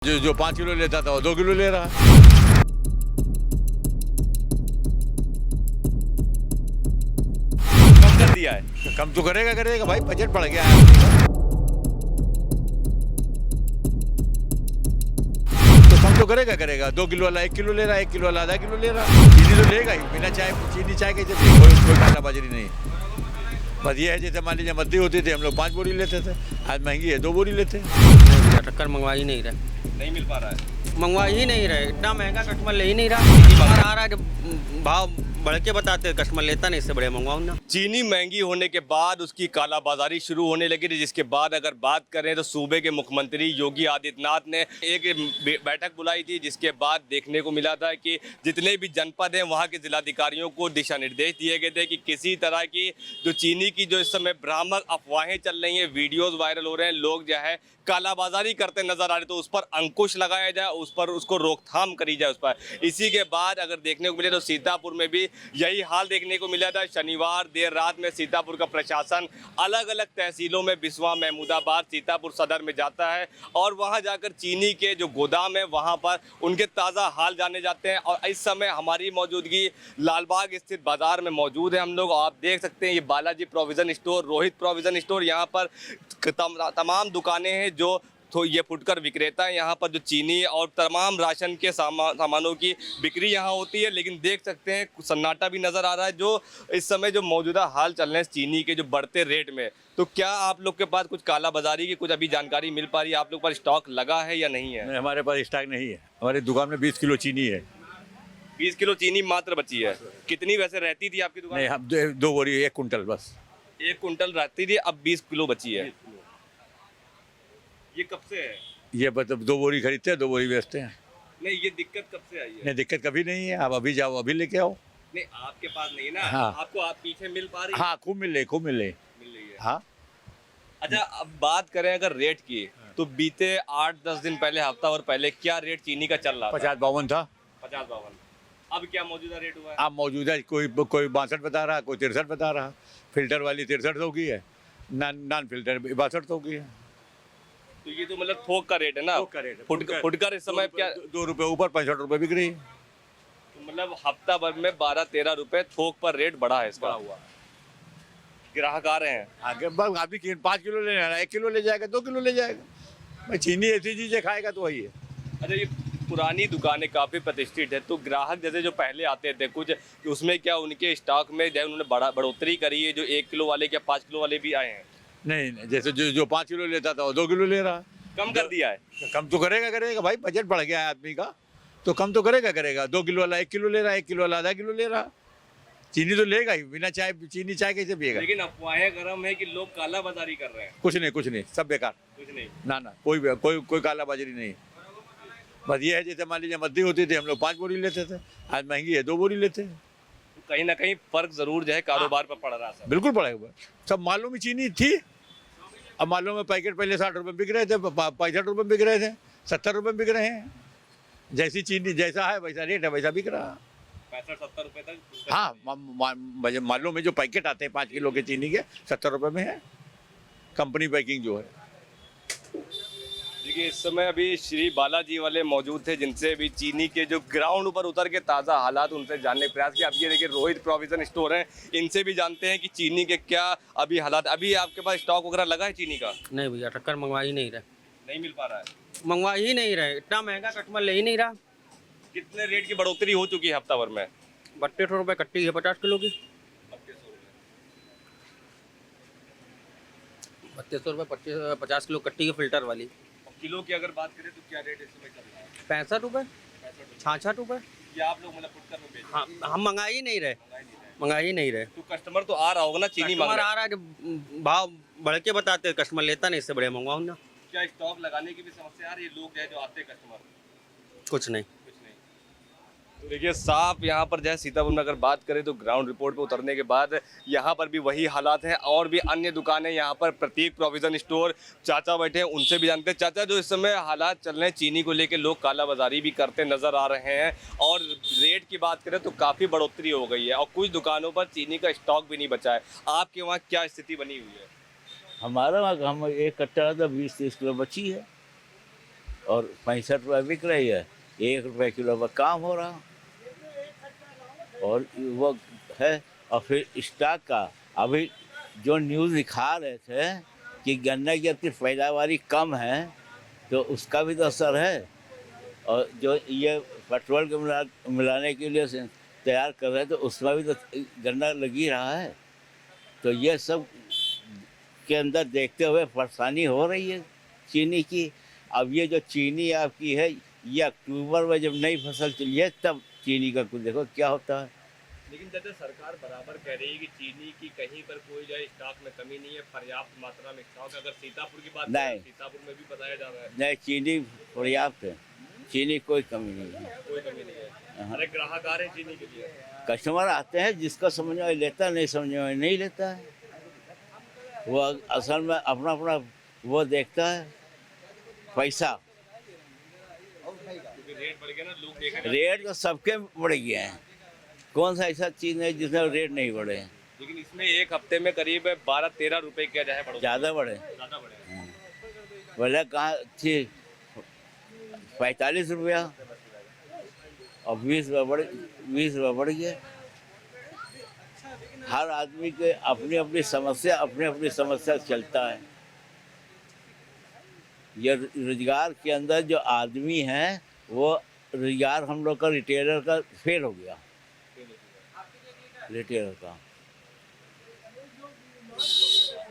जो 5 किलो लेता था वो 2 किलो ले रहा है। कम कर दिया है। कम तो करेगा भाई, बजट बढ़ गया है। तो कम तो करेगा 2 किलो वाला 1 किलो ले रहा है, 1 किलो वाला आधा किलो ले रहा है। चीनी तो लेगा ही, बिना चीनी चाय के कोई काला बाजारी नहीं। बस ये है, जैसे मान लीजिए मद्दी होती थी, हम लोग 5 बोरी लेते थे, आज महंगी है 2 बोरी लेते हैं। टक्कर मंगवा ही नहीं रहे, नहीं मिल पा रहा है। मंगवा ही नहीं रहे, इतना महंगा कस्टमर ले ही नहीं रहा। आ रहा है जब भाव बढ़ के बताते कस्टमर लेता नहीं, इससे बड़े मंगवाओ ना। चीनी महंगी होने के बाद उसकी कालाबाजारी शुरू होने लगी थी, जिसके बाद अगर बात करें तो सूबे के मुख्यमंत्री योगी आदित्यनाथ ने एक बैठक बुलाई थी, जिसके बाद देखने को मिला था कि जितने भी जनपद हैं वहाँ के जिलाधिकारियों को दिशा निर्देश दिए गए थे कि किसी तरह की जो चीनी की जो इस समय भ्रामक अफवाहें चल रही हैं, वीडियोज़ वायरल हो रहे हैं, लोग जो है कालाबाजारी करते नजर आ रहे, तो उस पर अंकुश लगाया जाए, उस पर उसको रोकथाम करी जाए उस पर। इसी के बाद अगर देखने को मिले तो सीतापुर में भी यही हाल देखने को मिला था। शनिवार देर रात में सीतापुर का प्रशासन अलग अलग तहसीलों में बिस्वा, महमूदाबाद, सीतापुर सदर में जाता है और वहां जाकर चीनी के जो गोदाम है वहां पर उनके ताज़ा हाल जाने जाते हैं। और इस समय हमारी मौजूदगी लालबाग स्थित बाजार में मौजूद है हम लोग। आप देख सकते हैं ये Balaji provision store, Rohit provision store, यहाँ पर तमाम दुकानें हैं जो तो ये फुटकर विक्रेता है। यहाँ पर जो चीनी और तमाम राशन के सामानों की बिक्री यहाँ होती है, लेकिन देख सकते हैं सन्नाटा भी नज़र आ रहा है जो इस समय जो मौजूदा हाल चल रहे हैं चीनी के जो बढ़ते रेट में। तो क्या आप लोग के पास कुछ काला बाजारी की कुछ अभी जानकारी मिल पा रही है? आप लोग पर स्टॉक लगा है या नहीं है? नहीं, हमारे पास स्टॉक नहीं है। हमारी दुकान में 20 किलो चीनी है। 20 किलो चीनी मात्र बची है। कितनी वैसे रहती थी आपकी दुकान? नहीं, हम 2 बोरी 1 कुंटल बस। 1 कुंटल रहती थी, अब 20 किलो बची है। ये कब से है? ये मतलब 2 बोरी खरीदते हैं, 2 बोरी बेचते हैं। नहीं, ये दिक्कत कब से आई है? नहीं, दिक्कत कभी नहीं है। आप अभी जाओ, अभी लेके आओ। नहीं, आपके पास नहीं है ना। हाँ। आपको आप पीछे मिल पा रही है? हाँ, खूब मिल रही मिल रही है। हाँ। अच्छा, अब बात करें अगर रेट की, तो बीते 8-10 दिन पहले, हफ्ता भर पहले क्या रेट चीनी का चल रहा था? 50-52 था। 50-52। अब क्या मौजूदा रेट हुआ है? अब मौजूदा कोई 62 बता रहा, कोई 63 बता रहा। फिल्टर वाली 63 की है, नॉन फिल्टर 62 की है। तो ये तो मतलब थोक का रेट है ना? थोक का रेट है। फुटकर इस समय क्या 2 रुपए ऊपर 65 रुपए बिक रही है। तो मतलब हफ्ता भर में 12-13 रुपए थोक पर रेट बढ़ा है इसका। हुआ ग्राहक आ रहे हैं आगे। बस आदमी 5 किलो ले रहा है, 1 किलो ले जाएगा, 2 किलो ले जाएगा। भाई चीनी ऐसी चीजें खाएगा तो वही है। अच्छा, ये पुरानी दुकानें काफ़ी प्रतिष्ठित है, तो ग्राहक जैसे जो पहले आते थे कुछ, उसमें क्या उनके स्टॉक में जो उन्होंने बढ़ोतरी करी है, जो 1 किलो वाले क्या 5 किलो वाले भी आए हैं? नहीं, जैसे जो 5 किलो लेता था वो 2 किलो ले रहा है। कम कर दिया है। कम तो करेगा भाई, बजट बढ़ गया है आदमी का, तो कम तो करेगा 2 किलो वाला 1 किलो ले रहा है, 1 किलो वाला आधा किलो ले रहा है। चीनी तो लेगा ही, बिना चीनी चाय कैसे पिएगा? लेकिन अफवाहें गर्म है कि लोग काला बाजारी कर रहे हैं। कुछ नहीं, सब बेकार। कुछ नहीं। ना, कोई काला बाजारी नहीं। बस ये है, जैसे मान लीजिए मद्दी होती थी, हम लोग 5 बोरी लेते थे, आज महंगी है 2 बोरी लेते हैं। तो कहीं ना कहीं फर्क जरूर जो है कारोबार पर पड़ रहा है। बिल्कुल पड़ेगा। सब मालों में चीनी थी, अब मालों में पैकेट पहले 60 रुपए बिक रहे थे, 65 रुपए बिक रहे थे, 70 रुपए बिक रहे हैं। जैसी चीनी जैसा है वैसा रेट है, वैसा बिक रहा। 65-70 रुपए तक। हाँ, मालों में जो पैकेट आते हैं 5 किलो के चीनी के 70 रुपए में है, कंपनी पैकिंग जो है। देखिए, इस समय अभी श्री बालाजी वाले मौजूद थे, जिनसे भी चीनी के जो ग्राउंड पर उतर के ताज़ा हालात उनसे जानने का प्रयास किया। अब ये देखिए रोहित प्रोविज़न स्टोर है, इनसे भी जानते हैं कि चीनी के क्या अभी हालात। अभी आपके पास स्टॉक वगैरह लगा है चीनी का? नहीं भैया, टक्कर मंगवा ही नहीं रहे, नहीं मिल पा रहा है। मंगवा ही नहीं रहे, इतना महंगा कस्टमर ले ही नहीं रहा। कितने रेट की बढ़ोतरी हो चुकी है हफ्ता भर में? 32 रुपये कट्टी है 50 किलो की। 32 रुपये 50 किलो कट्टी है फिल्टर वाली। किलो की अगर बात करें तो क्या रेट इस समय चल रहा है? 65 रुपये, 66 रुपये। ये आप लोग मतलब फुटकर में बेच रहे हैं? हाँ, हम मंगा ही नहीं रहे। तो कस्टमर तो आ रहा होगा ना चीनी मांगने? कस्टमर आ रहा है जब भाव बढ़ के बताते कस्टमर लेता नहीं, इससे बड़े मंगवाओ ना। क्या स्टॉक लगाने की भी समस्या आ रही है? लोग जो आते हैं कस्टमर कुछ नहीं। तो देखिए, साफ यहाँ पर जो है सीतापुर में अगर बात करें तो ग्राउंड रिपोर्ट पे उतरने के बाद यहाँ पर भी वही हालात हैं। और भी अन्य दुकानें यहाँ पर, प्रतीक प्रोविज़न स्टोर, चाचा बैठे हैं, उनसे भी जानते हैं। चाचा, जो इस समय हालात चल रहे हैं चीनी को लेकर, लोग काला बाजारी भी करते नज़र आ रहे हैं और रेट की बात करें तो काफ़ी बढ़ोतरी हो गई है और कुछ दुकानों पर चीनी का स्टॉक भी नहीं बचा है। आपके वहाँ क्या स्थिति बनी हुई है? हमारा वहाँ हम 1 कट्टा 20-30 किलो बची है। और 65 रुपये बिक रही है, 1 रुपये किलो पर काम हो रहा और वो है। और फिर स्टॉक का अभी जो न्यूज़ दिखा रहे थे कि गन्ने की अपनी पैदावारी कम है, तो उसका भी तो असर है। और जो ये पेट्रोल के मिलाने के लिए तैयार कर रहे हैं, तो उसमें भी तो गन्ना लग ही रहा है। तो ये सब के अंदर देखते हुए परेशानी हो रही है चीनी की। अब ये जो चीनी आपकी है, ये अक्टूबर में जब नई फसल चली है तब चीनी का कुछ देखो क्या होता है। लेकिन जैसे सरकार बराबर कह रही है कि चीनी की कहीं पर कोई जो है स्टॉक में कमी नहीं है, पर्याप्त मात्रा में स्टॉक। अगर सीतापुर की बात करें, सीतापुर में भी बताया जा रहा है नहीं, चीनी पर्याप्त है, चीनी कोई कमी नहीं है, कोई कमी नहीं है। अरे ग्राहक आ रहे हैं चीनी के लिए, कस्टमर आते हैं, जिसका समझ में लेता, नहीं समझ में नहीं लेता है। वो असल में अपना अपना वो देखता है पैसा। क्योंकि रेट बढ़ गया ना, लोग देख रहे हैं। रेट तो सबके बढ़ गए हैं, कौन सा ऐसा चीज़ है जिसमें रेट नहीं बढ़े हैं। लेकिन इसमें एक हफ्ते में करीब 12-13 रुपए क्या जाए बढ़ो, ज़्यादा बढ़े। ज़्यादा बढ़े। पहले कहाँ थी 45 रुपया और 20 रुपये बढ़ गया। हर आदमी के अपनी अपनी समस्या चलता है। ये रोजगार के अंदर जो आदमी हैं, वो रोजगार हम लोग का रिटेलर का फेल हो गया, रिटेलर का।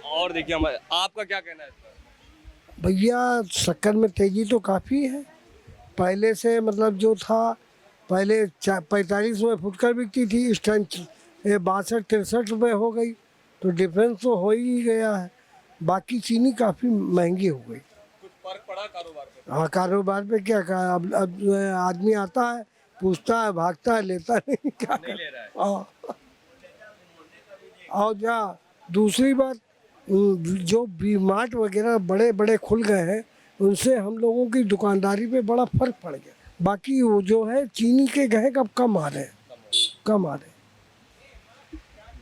और देखिए आपका क्या कहना है इस पर? भैया शक्कर में तेजी तो काफ़ी है पहले से, मतलब जो था पहले 45 में फुटकर बिकती थी, इस टाइम 62-63 रुपये हो गई, तो डिफरेंस तो हो ही गया है। बाकी चीनी काफ़ी महंगी हो गई। कुछ फर्क पड़ा कारोबार पे? हाँ, कारोबार पे क्या कहा, अब आदमी आता है, पूछता है, भागता है, लेता नहीं, क्या नहीं ले रहा है। और जहाँ दूसरी बात, जो वी-मार्ट वगैरह बड़े बड़े खुल गए हैं, उनसे हम लोगों की दुकानदारी पे बड़ा फर्क पड़ गया। बाकी वो जो है चीनी के ग्राहक अब कम आ रहे हैं, कम आ रहे हैं।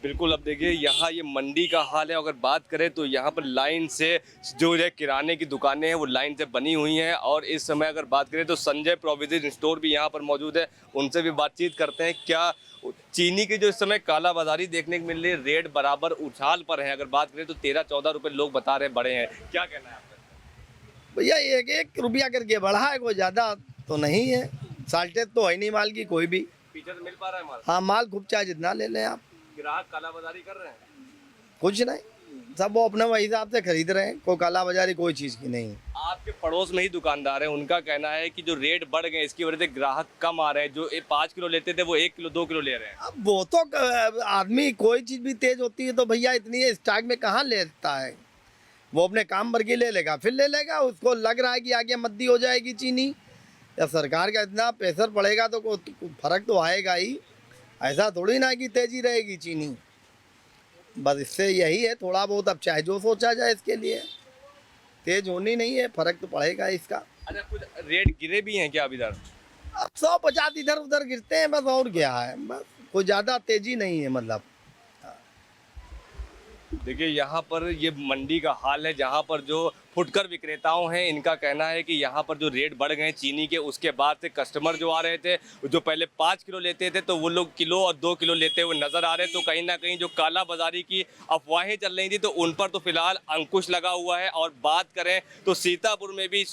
बिल्कुल, अब देखिए यहाँ ये मंडी का हाल है। अगर बात करें तो यहाँ पर लाइन से जो है किराने की दुकानें हैं वो लाइन से बनी हुई हैं। और इस समय अगर बात करें तो संजय प्रोविजन स्टोर भी यहाँ पर मौजूद है, उनसे भी बातचीत करते हैं। क्या चीनी की जो इस समय काला बाजारी देखने को मिल रही है, रेट बराबर उछाल पर है। अगर बात करें तो 13-14 रुपये लोग बता रहे हैं बड़े हैं, क्या कहना है आपका? भैया 1-1 रुपया करके बढ़ा है, कोई ज़्यादा तो नहीं है। साल्टेज तो है नहीं माल की कोई भी। पीछे से मिल पा रहा है माल? हाँ, माल खूब चाहे जितना ले लें आप। ग्राहक काला बाजारी कर रहे हैं? कुछ नहीं, सब वो अपने वही हिसाब से खरीद रहे हैं, कोई काला बाजारी कोई चीज़ की नहीं। आपके पड़ोस में ही दुकानदार है, उनका कहना है कि जो रेट बढ़ गए इसकी वजह से ग्राहक कम आ रहे हैं। जो 5 किलो लेते थे वो 1 किलो 2 किलो ले रहे हैं। अब वो तो आदमी कोई चीज़ भी तेज होती है तो भैया इतनी स्टॉक में कहाँ लेता है। वो अपने काम भर के ले लेगा, फिर ले लेगा। उसको लग रहा है कि आगे मद्दी हो जाएगी चीनी, या सरकार का इतना प्रेशर पड़ेगा तो फर्क तो आएगा ही। ऐसा थोड़ी ना कि तेजी रहेगी चीनी। बस इससे यही है, थोड़ा बहुत अब चाहे जो सोचा जाए इसके लिए, तेज होनी नहीं है, फर्क तो पड़ेगा इसका। अच्छा, कुछ रेट गिरे भी हैं क्या अभी इधर? अब 150 इधर उधर गिरते हैं बस, और क्या है, बस कोई ज़्यादा तेजी नहीं है। मतलब देखिए यहाँ पर ये मंडी का हाल है, जहाँ पर जो फुटकर विक्रेताओं हैं इनका कहना है कि यहाँ पर जो रेट बढ़ गए चीनी के, उसके बाद से कस्टमर जो आ रहे थे, जो पहले 5 किलो लेते थे तो वो लोग किलो और 2 किलो लेते हुए नज़र आ रहे हैं। तो कहीं ना कहीं जो काला बाजारी की अफवाहें चल रही थी तो उन पर तो फिलहाल अंकुश लगा हुआ है। और बात करें तो सीतापुर में भी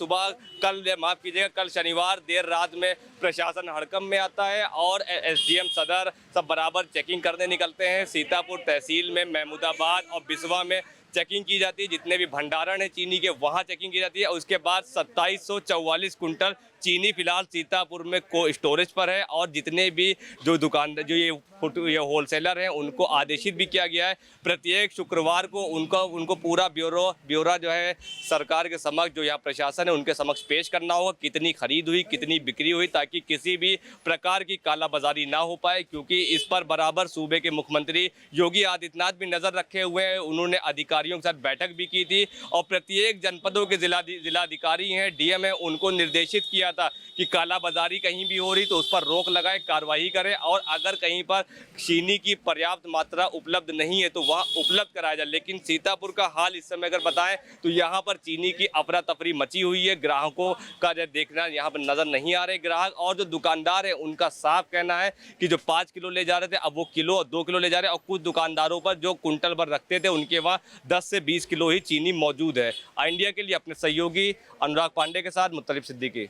कल शनिवार देर रात में प्रशासन हड़कंप में आता है और SDM सदर सब बराबर चेकिंग करने निकलते हैं। सीतापुर तहसील में, महमूदाबाद और बिस्वा में चेकिंग की जाती है। जितने भी भंडारण है चीनी के वहाँ चेकिंग की जाती है। और उसके बाद 2744 कुंटल चीनी फिलहाल सीतापुर में स्टोरेज पर है। और जितने भी जो दुकानदार जो ये होलसेलर हैं उनको आदेशित भी किया गया है प्रत्येक शुक्रवार को उनको पूरा ब्यौरा जो है सरकार के समक्ष, जो यहाँ प्रशासन है उनके समक्ष पेश करना होगा, कितनी खरीद हुई, कितनी बिक्री हुई, ताकि किसी भी प्रकार की कालाबाजारी ना हो पाए। क्योंकि इस पर बराबर सूबे के मुख्यमंत्री योगी आदित्यनाथ भी नज़र रखे हुए हैं। उन्होंने अधिकारी अधिकारियों के साथ बैठक भी की थी और प्रत्येक जनपदों के जिलाधिकारी हैं, डीएम हैं, उनको निर्देशित किया था कि कालाबाजारी कहीं भी हो रही तो उस पर रोक लगाए, कार्रवाई करें और अगर कहीं पर चीनी की पर्याप्त मात्रा उपलब्ध नहीं है तो वहाँ उपलब्ध कराया जाए। लेकिन सीतापुर का हाल इस समय अगर बताएं तो यहाँ पर चीनी की अफरा तफरी मची हुई है। ग्राहकों का जो देखना यहाँ पर नजर नहीं आ रहे ग्राहक, और जो दुकानदार है उनका साफ कहना है कि जो 5 किलो ले जा रहे थे अब वो किलो और 2 किलो ले जा रहे हैं, और कुछ दुकानदारों पर जो कुंटल भर रखते थे उनके वहाँ 10 से 20 किलो ही चीनी मौजूद है। इंडिया के लिए अपने सहयोगी अनुराग पांडे के साथ मुत्तलिब सिद्दीकी।